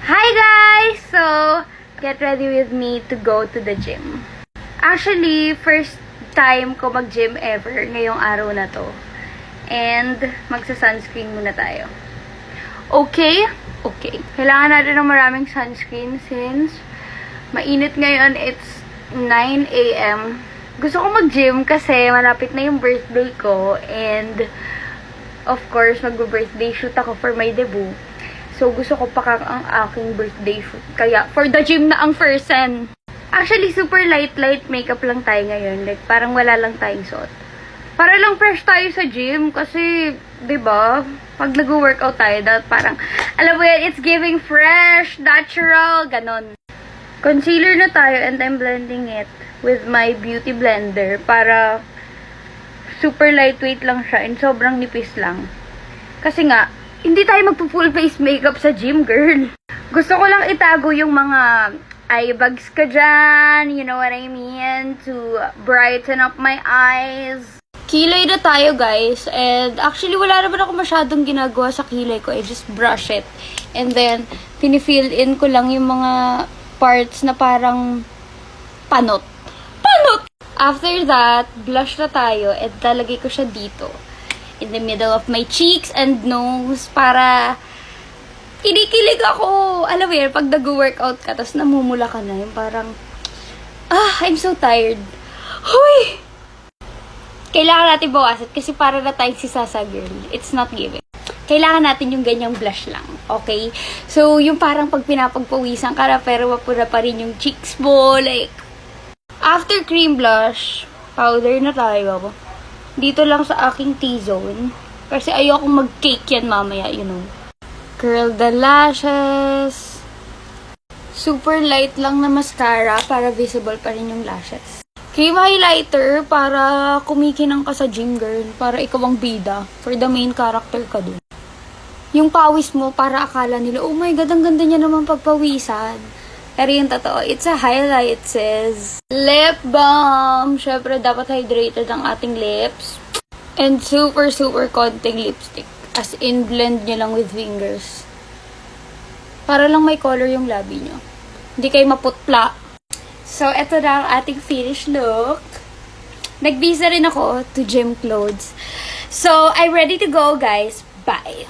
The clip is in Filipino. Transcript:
Hi guys! So, get ready with me to go to the gym. Actually, first time ko mag-gym ever ngayong araw na to. And, magsa-sunscreen muna tayo. Okay? Okay. Kailangan natin ng maraming sunscreen since mainit ngayon. It's 9 a.m. Gusto ko mag-gym kasi malapit na yung birthday ko. And, of course, mag-birthday shoot ako for my debut. So, gusto ko pa ang aking birthday shoot. Kaya, for the gym na ang person. Actually, super light makeup lang tayo ngayon. Like, parang wala lang tayong suot. Para lang fresh tayo sa gym. Kasi, diba, pag nag-workout tayo, parang, alam mo yan, it's giving fresh, natural, ganon. Concealer na tayo and I'm blending it with my beauty blender para super lightweight lang siya and sobrang nipis lang. Kasi nga, hindi tayo magpo-full face makeup sa gym, girl. Gusto ko lang itago yung mga eye bags ka dyan, you know what I mean, to brighten up my eyes. Kilay na tayo, guys. And actually, wala naman ako masyadong ginagawa sa kilay ko. I just brush it. And then, pinifill in ko lang yung mga parts na parang panot. Panot! After that, blush na tayo and talagay ko siya dito. In the middle of my cheeks and nose para kinikilig ako. Alam mo yun, pag nag-workout ka, tapos namumula ka na, yung parang, I'm so tired. Huy! Kailangan natin bawasan kasi para na tayong si Sasa girl. It's not giving. Kailangan natin yung ganyang blush lang. Okay? So, yung parang pag pinapagpawisan ka na, pero mapura pa rin yung cheeks mo. Like, after cream blush, powder na tayo. Dito lang sa aking T-zone. Kasi ayokong mag-cake yan mamaya, you know. Curl the lashes. Super light lang na mascara para visible pa rin yung lashes. Cream highlighter para kumikinang ka sa gym, girl. Para ikaw ang bida. For the main character ka dun. Yung pawis mo para akala nila, oh my God, ang ganda niya naman pagpawisan. Pero yung totoo, it's a highlight, sis. Lip balm. Syempre, dapat hydrated ang ating lips. And super konting lipstick. As in, blend nyo lang with fingers. Para lang may color yung labi nyo. Hindi kayo maputla. So, eto na ang ating finished look. Nagbisa rin ako to gym clothes. So, I'm ready to go, guys. Bye!